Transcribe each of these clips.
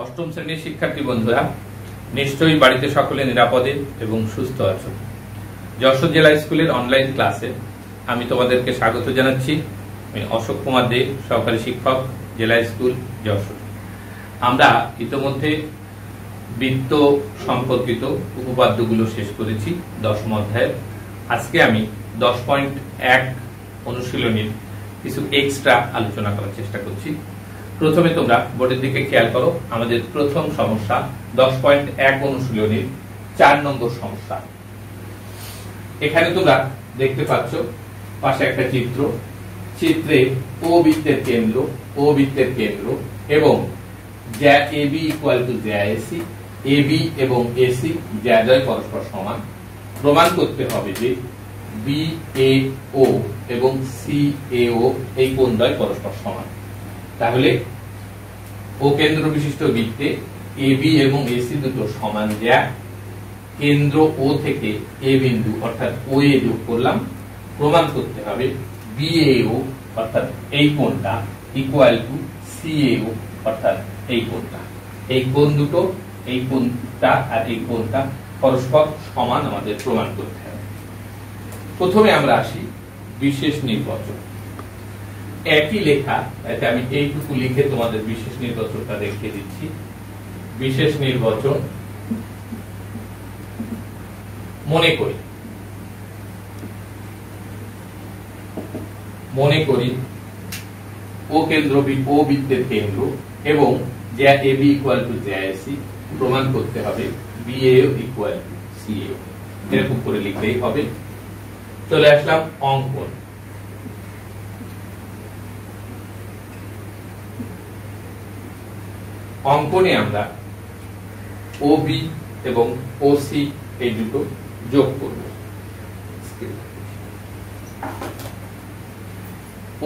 অষ্টম শ্রেণীর শিক্ষার্থী বন্ধুরা, নিশ্চয়ই বাড়িতে সকলে নিরাপদে এবং সুস্থ আছো। যশোর জেলা স্কুলের অনলাইন ক্লাসে আমি তোমাদেরকে স্বাগত জানাচ্ছি। আমি অশোক কুমার দে, সহকারী শিক্ষক, জেলা স্কুল যশোর। আমরা ইতিমধ্যে বৃত্ত সম্পর্কিত উপপাদ্যগুলো শেষ করেছি 10ম অধ্যায়ের। আজকে আমি 10.1 অনুশীলনীর কিছু এক্সট্রা আলোচনা করার চেষ্টা করছি। প্রথমে তোমরা বোর্ডের দিকে খেয়াল করো। আমাদের প্রথম সমস্যা 10.1 অনুশীলনীর 4 নম্বর সমস্যা। এখানে তোমরা দেখতে পাচ্ছ পাশে একটা চিত্র। চিত্রে ও বৃত্তের কেন্দ্র এবং জ্যা এবি ইকুয়াল টু জ্যা এসি, এবি এবং এসি জ্যাদ্বয় পরস্পর সমান। প্রমাণ করতে হবে যে বিএও এবং সিএও এই কোণদ্বয় পরস্পর সমান। তাহলে ও কেন্দ্র বিশিষ্ট বৃত্তে এবি এবং এসি দুটো সমান জ্যা। কেন্দ্র ও থেকে এ বিন্দু অর্থাৎ ও এ যোগ করলাম। প্রমাণ করতে হবে বিএও অর্থাৎ এই কোণটা ইকুয়াল টু সিএও অর্থাৎ এই কোণটা। এই কোণ দুটো, এই কোণটা আর এই কোণটা পরস্পর সমান আমাদের প্রমাণ করতে হবে। প্রথমে আমরা আসি বিশেষ নির্বাচন। একই লেখা, তাই আমি এইটুকু লিখে তোমাদের বিশেষ নির্বাচনটা দেখিয়ে দিচ্ছি। বিশেষ নির্বাচন মনে করি ও কেন্দ্র ও বৃত্তের কেন্দ্র এবং জ্যা এবি ইকুয়াল টু জ্যা এসি। প্রমাণ করতে হবে বিএও ইকুয়াল টু সিএও। এরকম করে লিখলেই হবে। চলে আসলাম অঙ্কন। অঙ্কনে আমরা ওবি এবং ওসি এই দুটো যোগ করব।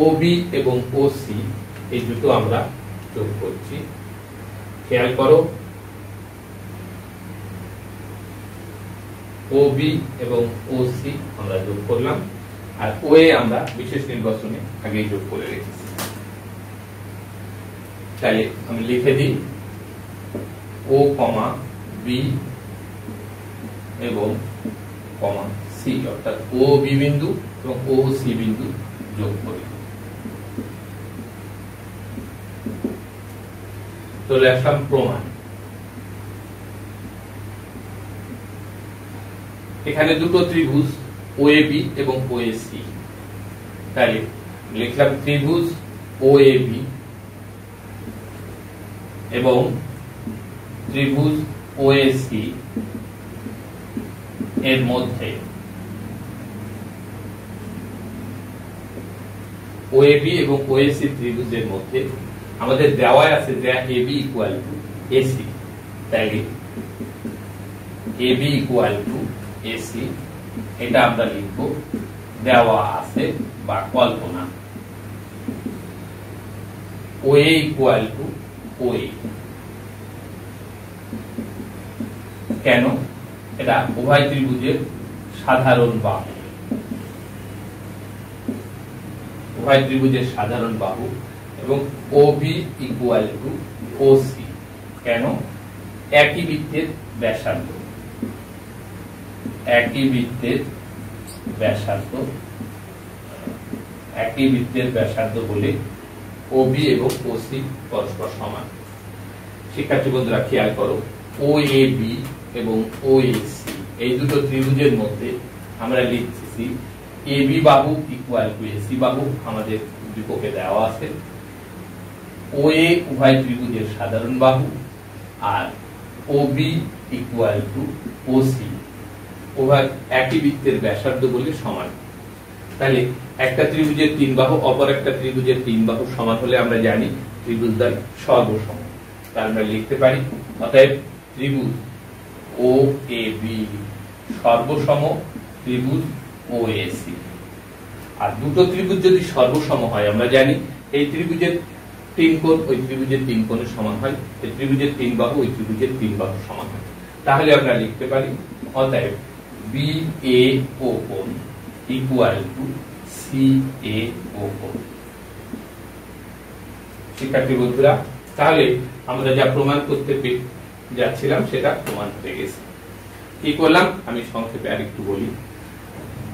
ওবি এবং ওসি এই দুটো আমরা যোগ করছি। খেয়াল করো, ওবি এবং ওসি আমরা যোগ করলাম, আর ওএ আমরা বিশেষ নির্বাচনে আগেই যোগ করে রেখেছি। তাহলে আমি লিখে দিই ও কমা বি এবং কমা সি অর্থাৎ ও বি বিন্দু এবং ও সি বিন্দু যোগ করি। চলে আসলাম প্রমাণ। এখানে দুটো ত্রিভুজ ওএবি এবং ওএসি। তাই লিখলাম ত্রিভুজ ওএবি এবং ত্রিভুজ ওএসি এর মধ্যে ওএবি এবং ওএসি ত্রিভুজের মধ্যে আমাদের দেওয়া আছে যে এবি ইকুয়াল টু এসি। তাই এবি ইকুয়াল টু এসি এটা আমরা লিখব দেওয়া আছে বা কল্পনা। OA equal to OA. কেন? এটা উভয় ত্রিভুজের সাধারণ বাহু। উভয় ত্রিভুজের সাধারণ বাহু এবং ওবি ইকুয়াল টু ওসি। কেন? একই বৃত্তের ব্যাসার্ধ। একই বৃত্তের ব্যাসার্ধ বলে ওবি এবং ওসি পরস্পর সমান। শিক্ষার্থী বন্ধুরা খেয়াল করো, ওএবি এবং ওএসি এই দুটো ত্রিভুজের মধ্যে আমরা লিখছি এবি বাহু ইকুয়াল টু এসি বাহু। আমাদের উদ্দীপকে দেওয়া আছে ওএ উভয় ত্রিভুজের সাধারণ বাহু আর ওবি ইকুয়াল টু ওসি উভয় একই বৃত্তের ব্যাসার্ধ বলে সমান। তাহলে একটা ত্রিভুজের 3 বাহু অপর একটা ত্রিভুজের 3 বাহু সমান হলে আমরা জানি ত্রিভুজদ্বয় সর্বসম। তাহলে আমরা লিখতে পারি অতএব ত্রিভুজ ওএবি সর্বসম ত্রিভুজ ওএসি। আর দুটো ত্রিভুজ যদি সর্বসম হয় আমরা জানি এই ত্রিভুজের 3 কোণ ওই ত্রিভুজের 3 কোণের সমান হয়, এই ত্রিভুজের 3 বাহু ওই ত্রিভুজের 3 বাহু সমান হয়। তাহলে আমরা লিখতে পারি অতএব বিএও কোণ ইকুয়াল টু সিএও কোণ। শিক্ষার্থী বন্ধুরা, তাহলে আমরা যা প্রমাণ করতে যাচ্ছিলাম সেটা প্রমাণ হয়ে গেছে। কি করলাম আমি সংক্ষেপে আরেকটু বলি।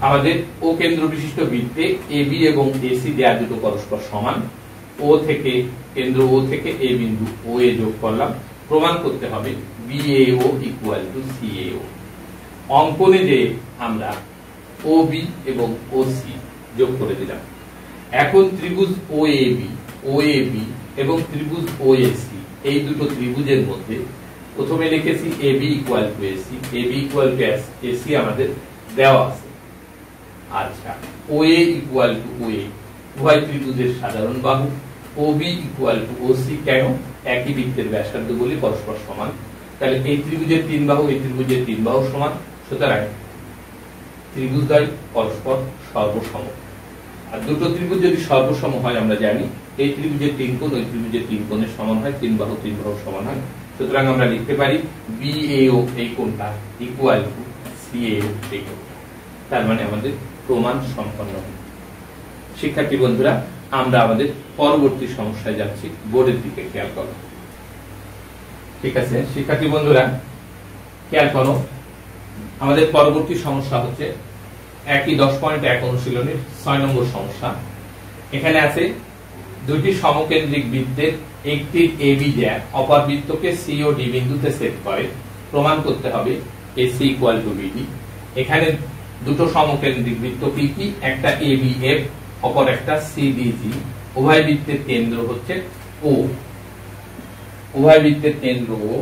আমাদের ও কেন্দ্র বিশিষ্ট বৃত্তে এবি এবং এসি দেয়া দুটো পরস্পর সমান। ও থেকে কেন্দ্র ও থেকে এ বিন্দু ও এ যোগ করলাম, প্রমাণ করতে হবে বিএও ইকুয়াল টু সিএও। অঙ্কনে যে আমরা ওবি এবং ওসি যোগ করে দিলাম। এখন ত্রিভুজ ওএবি এবং ত্রিভুজ ওএসি এই দুটো ত্রিভুজের মধ্যে প্রথমে লিখেছি AB equal to AC, AB equal to AC আমাদের দেওয়া আছে। আচ্ছা, ওএ ইকুয়াল টু ওএ উভয় ত্রিভুজের সাধারণ বাহু, ওবি ইকুয়াল টু ওসি কেন? একই বৃত্তের ব্যাসার্ধ বলি পরস্পর সমান। তাহলে এই ত্রিভুজের তিন বাহু এই ত্রিভুজের তিন বাহু সমান, সুতরাং ত্রিভুজদ্বয় পরস্পর সর্বসম। আর দুটো ত্রিভুজ যদি সর্বসম হয় আমরা জানি এই ত্রিভুজের তিন কোণ ওই ত্রিভুজের তিন কোণের সমান হয়, তিন বাহু সমান হয়। সুতরাং আমরা লিখতে পারি বিএও এই কোণটা ইকুয়াল টু সিএও এই কোণটা। তার মানে আমাদের প্রমাণ সম্পন্ন হয়। শিক্ষার্থী বন্ধুরা, আমরা আমাদের পরবর্তী সমস্যায় যাচ্ছি, বোর্ডের দিকে খেয়াল করো। ঠিক আছে শিক্ষার্থী বন্ধুরা, খেয়াল করো, আমাদের পরবর্তী সমস্যা হচ্ছে একই 10.1 অনুশীলনের 6 নম্বর সমস্যা। এখানে আছে দুটি সমকেন্দ্রিক বৃত্তের একটি এবি দেয়া অপর বৃত্তকে সি ও ডি বিন্দুতে ছেদ করে, প্রমাণ করতে হবে এসি ইকুয়াল টু বিডি। এখানে দুটো সমকেন্দ্রিক বৃত্ত কি কি? একটা এবিএফ অপর একটা সিডিজি। উভয় বৃত্তের কেন্দ্র হচ্ছে ও, উভয় বৃত্তের কেন্দ্র ও,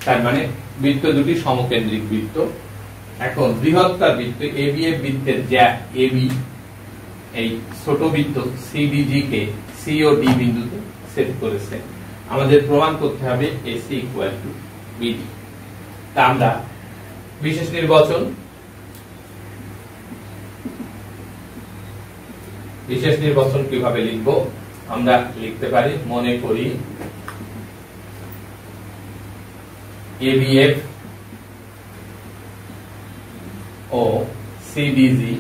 তার মানে বৃত্ত দুটি সমকেন্দ্রিক বৃত্ত। এখন বৃহত্তর বৃত্ত এবিএফ বৃত্তের যা এবি এই ছোট বৃত্ত সিডিজি কে সি ও ডি বিন্দুতে ছেদ করেছে, আমাদের প্রমাণ করতে হবে এসি ইকুয়াল টু বিডি। তা আমরা বিশেষ নির্বাচন কিভাবে লিখব? আমরা লিখতে পারি, মনে করি এবিএফ ও সিডিজি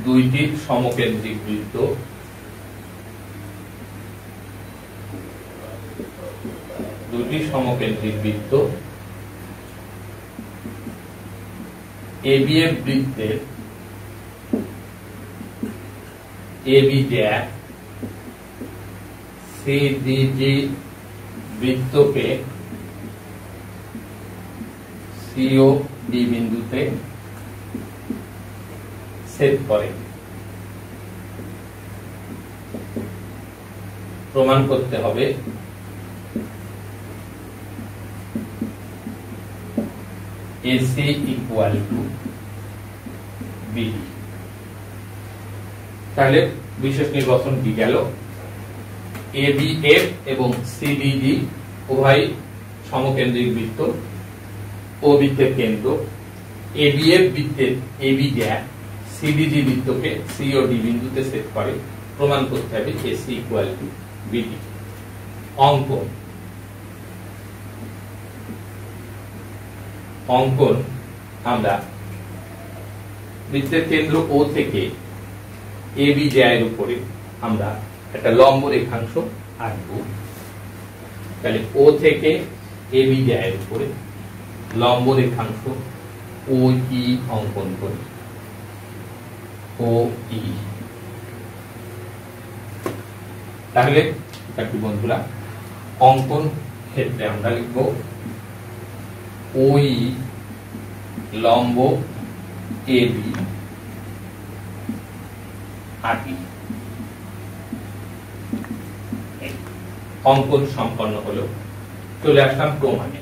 দুইটি সমকেন্দ্রিক বৃত্ত। এবিএফ বৃত্তের এবি দেয়া সিডিজি বৃত্তকে সিও ডি বিন্দুতে ছেদ করে, প্রমাণ করতে হবে এসি ইকুয়াল টু বিডি। তাহলে বিশেষ নির্বাচন কি গেল? এবিএফ এবং সিডিজি উভয় সমকেন্দ্রিক বৃত্ত, ও বৃত্তের কেন্দ্র। এবিএফ বৃত্তের এবি দেয়া সিডিজি বৃত্তকে সি ও ডি বিন্দুতে ছেদ করে, প্রমাণ করতে হবে এসি ইকুয়াল টু বিডি। অঙ্কন আমরা বৃত্তের কেন্দ্র ও থেকে এবি দেয়ার উপরে আমরা একটা লম্ব রেখাংশ আঁকবো। তাহলে ও থেকে এবি দেয়ার উপরে লম্ব রেখাংশ ও ই অঙ্কন করি। ও ই, তাহলে বন্ধুরা অঙ্কন ক্ষেত্রে আমরা লিখব ওই লম্ব এবি আঁকি। অঙ্কন সম্পন্ন হলো। চলে আসলাম প্রমাণে।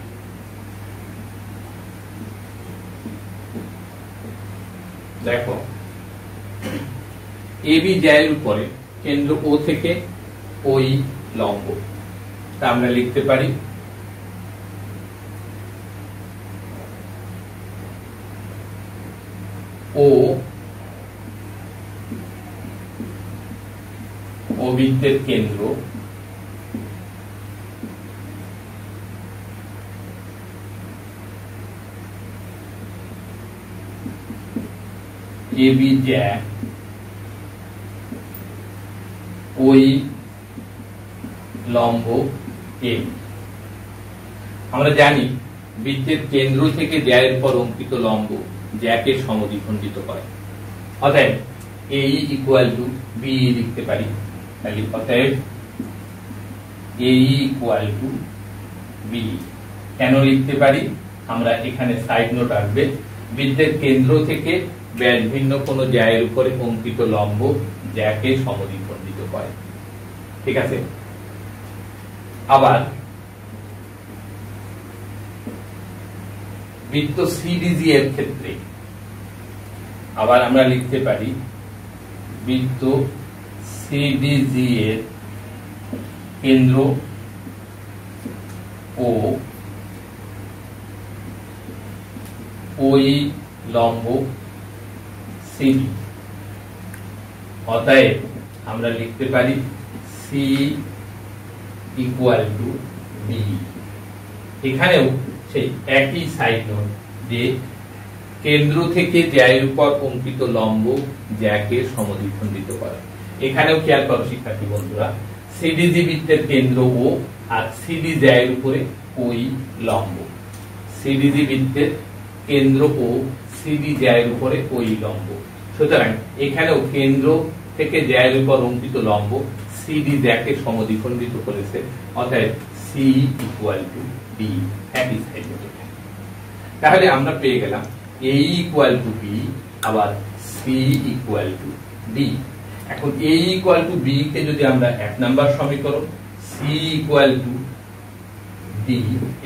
দেখো, এবি জ্যায়ের উপরে কেন্দ্র ও থেকে ওই লম্ব, তা আমরা লিখতে পারি ও বৃত্তের কেন্দ্র এবি জ্যা ও ওই লম্ব AB। আমরা জানি বৃত্তের কেন্দ্র থেকে জ্যায়ের পর অঙ্কিত লম্ব জ্যাকে সমদ্বিখণ্ডিত করে। অতএব AE ইকুয়াল টু BE লিখতে পারি। তাহলে অতএব AE ইকুয়াল টু BE কেন লিখতে পারি? আমরা এখানে সাইড নোট আসবে, বৃত্তের কেন্দ্র থেকে ব্যাস ভিন্ন কোনো জ্যায়ের উপরে অঙ্কিত লম্ব জ্যাকে সমদ্বিখণ্ডিত করে। ঠিক আছে। আবার বৃত্ত CDG এর ক্ষেত্রে আবার আমরা লিখতে পারি বৃত্ত CDG এর কেন্দ্র ও ওই লম্ব CD। অতএব আমরা লিখতে পারি C ইকুয়াল টু B। এখানেও সেই একই সাইড নোট যে কেন্দ্র থেকে জ্যায়ের উপর অঙ্কিত লম্ব জ্যাকে সমদ্বিখণ্ডিত করে। এখানেও খেয়াল করো শিক্ষার্থী বন্ধুরা, CDG বৃত্তের কেন্দ্র ও আর CD জ্যায়ের উপরে ওই লম্ব। CDG বৃত্তের কেন্দ্র ও CD জ্যায়ের উপরে ওই লম্ব। সুতরাং এখানেও কেন্দ্র থেকে জ্যায়ের উপর অঙ্কিত লম্ব CD জ্যাকে সমদ্বিখণ্ডিত করেছে। অতএব C ইকুয়াল টু B একই সাইড নোট। তাহলে আমরা পেয়ে গেলাম AE ইকুয়াল টু B আবার C ইকুয়াল টু D। এখন AE ইকুয়াল টু B কে যদি আমরা 1 নাম্বার সমীকরণ, C ইকুয়াল টু D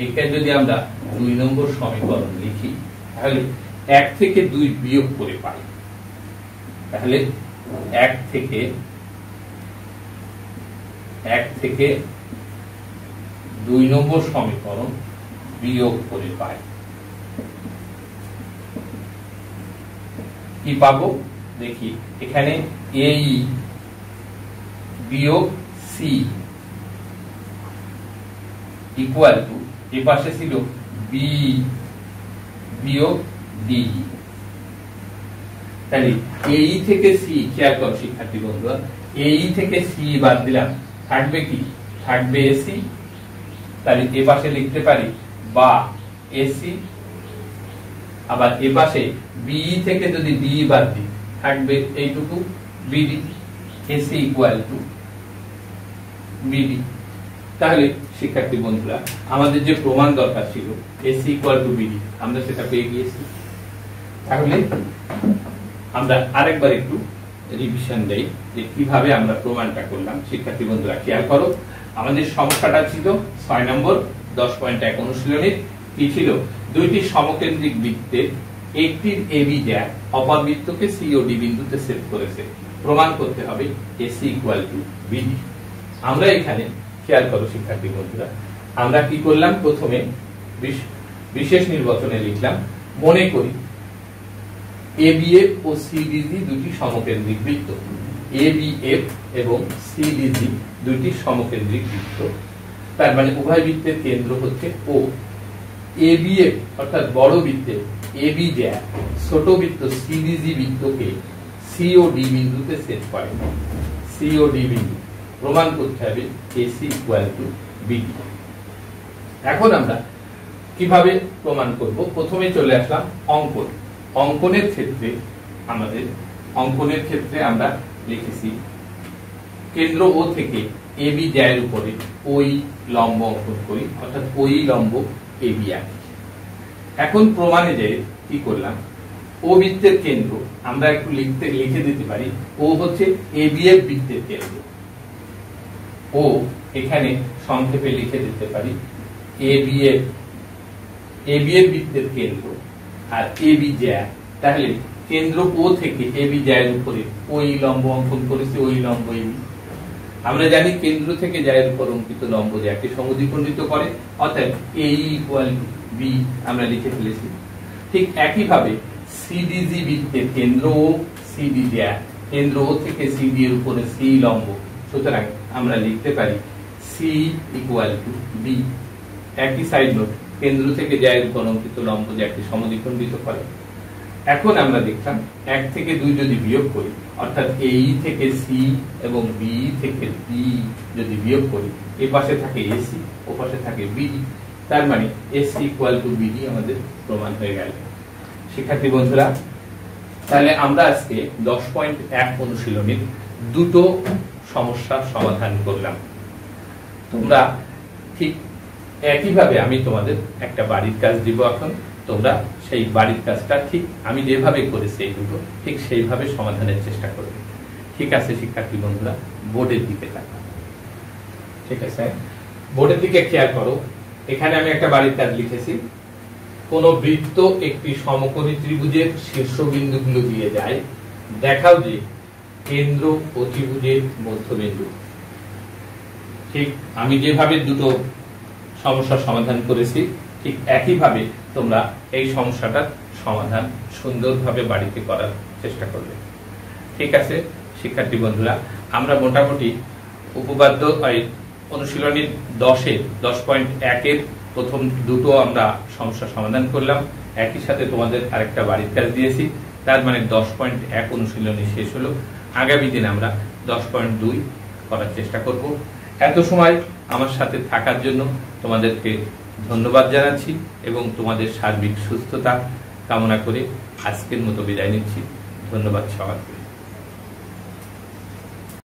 একে যদি আমরা 2 নম্বর সমীকরণ লিখি, তাহলে 1 থেকে 2 বিয়োগ করে পাই। তাহলে 1 থেকে 2 নম্বর সমীকরণ বিয়োগ করে পাই। কি পাবো দেখি, এখানে AE বিয়োগ C ইকুয়াল টু এ পাশে ছিল B বিয়োগ D। তাহলে AE থেকে C খেয়াল করো শিক্ষার্থী বন্ধুরা, AE থেকে C বাদ দিলাম, থাকবে কি? থাকবে AC। তাহলে এ পাশে লিখতে পারি বা AC। আবার এ পাশে BE থেকে যদি D বাদ দিই থাকবে এইটুকু BD। AC equal to BD। তাহলে শিক্ষার্থী বন্ধুরা আমাদের যে প্রমাণ দরকার ছিল AC ইকুয়াল টু BD আমরা সেটা পেয়ে গিয়েছি। তাহলে আমরা আরেকবার একটু রিভিশন দেই যে কিভাবে আমরা প্রমাণটা করলাম। শিক্ষার্থী বন্ধুরা খেয়াল করো, আমাদের সমস্যাটা ছিল 6 নম্বর 10.1 অনুশীলনের। কি ছিল? দুইটি সমকেন্দ্রিক বৃত্তের একটির AB জ্যা অপর বৃত্তকে C ও D বিন্দুতে ছেদ করেছে। প্রমাণ করতে হবে AC ইকুয়াল টু BD। আমরা এখানে খেয়াল করো শিক্ষার্থী বন্ধুরা, আমরা কি করলাম? প্রথমে বিশেষ নির্বাচনে লিখলাম, মনে করি ABF ও CDG দুটি সমকেন্দ্রিক বৃত্ত। ABF এবং CDG দুটি সমকেন্দ্রিক বৃত্ত, তার মানে উভয় বৃত্তের কেন্দ্র হচ্ছে O। ABF অর্থাৎ বড় বৃত্তের AB জ্যা ছোট বৃত্ত CDG বৃত্তকে C ও D বিন্দুতে ছেদ করে। C ও D বিন্দু প্রমাণ করতে হবে AC ইকুয়াল টু BD। এখন আমরা কিভাবে প্রমাণ করব? প্রথমে চলে আসলাম অঙ্কন। অঙ্কনের ক্ষেত্রে আমরা লিখেছি কেন্দ্র O থেকে AB জ্যায়ের উপরে ওই লম্ব অঙ্কন করি, অর্থাৎ ওই লম্ব AB আঁকি। এখন প্রমাণে যে কি করলাম, ও বৃত্তের কেন্দ্র আমরা একটু লিখে দিতে পারি, ও হচ্ছে ABF বৃত্তের কেন্দ্র। ও এখানে সংক্ষেপে লিখে দিতে পারি ABF বৃত্তের কেন্দ্র আর AB জ্যা। তাহলে কেন্দ্র O থেকে AB জ্যায়ের উপরে ওই লম্ব অঙ্কন করেছে, ওই লম্ব AB। আমরা জানি কেন্দ্র থেকে জ্যায়ের উপর অঙ্কিত লম্ব জ্যাকে সমদ্বিখণ্ডিত করে। অতএব AE ইকুয়াল টু B আমরা লিখে ফেলেছি। ঠিক একইভাবে CDG বৃত্তের কেন্দ্র ও CD জ্যা, কেন্দ্র O থেকে CD এর উপরে C লম্ব। সুতরাং আমরা লিখতে পারি C ইকুয়াল টু B। একই সাইড নোট, কেন্দ্র থেকে জ্যায়ের উপর অঙ্কিত লম্ব জ্যাকে সমদ্বিখণ্ডিত করে। এখন আমরা দেখলাম 1 থেকে 2 যদি বিয়োগ করি, অর্থাৎ এই থেকে সি এবং বি থেকে ডি যদি বিয়োগ করি, এই পাশে থাকে এসি, ও পাশে থাকে বিডি, তার মানে এসি ইকুয়াল টু বিডি আমাদের প্রমাণ হয়ে গেল। শিক্ষার্থী বন্ধুরা, তাহলে আমরা আজকে 10.1 অনুশীলনীর দুটো সমস্যার সমাধান করলাম। তোমরা ঠিক একইভাবে আমি তোমাদের একটা বাড়ির কাজ দিব, এখন তোমরা সেই বাড়ির কাজটা ঠিক আমি যেভাবে করেছি এই দুটো ঠিক সেইভাবে সমাধানের চেষ্টা করবে। ঠিক আছে শিক্ষার্থী বন্ধুরা, বোর্ডের দিকে তাকাও। ঠিক আছে, বোর্ডের দিকে খেয়াল করো। এখানে আমি একটা বাড়ির কাজ লিখেছি। কোন বৃত্ত একটি সমকোণী ত্রিভুজের শীর্ষবিন্দুগুলো দিয়ে যায়, দেখাও যে কেন্দ্র ও ত্রিভুজের মধ্যবিন্দু। ঠিক আমি যেভাবে দুটো সমস্যার সমাধান করেছি ঠিক একইভাবে তোমরা এই সমস্যাটার সমাধান সুন্দরভাবে বাড়িতে করার চেষ্টা করবে। ঠিক আছে শিক্ষার্থী বন্ধুরা, আমরা মোটামুটি উপপাদ্য অনুশীলনীর 10.1 প্রথম দুটো আমরা সমস্যা সমাধান করলাম, একই সাথে তোমাদের আরেকটা বাড়ির কাজ দিয়েছি। তার মানে 10.1 অনুশীলনী শেষ হলো। আগামী দিন আমরা 10.2 করার চেষ্টা করব। এত সময় আমার সাথে থাকার জন্য তোমাদেরকে ধন্যবাদ জানাচ্ছি এবং তোমাদের সার্বিক সুস্থতা কামনা করে আজকের মতো বিদায় নিচ্ছি। ধন্যবাদ সবাইকে।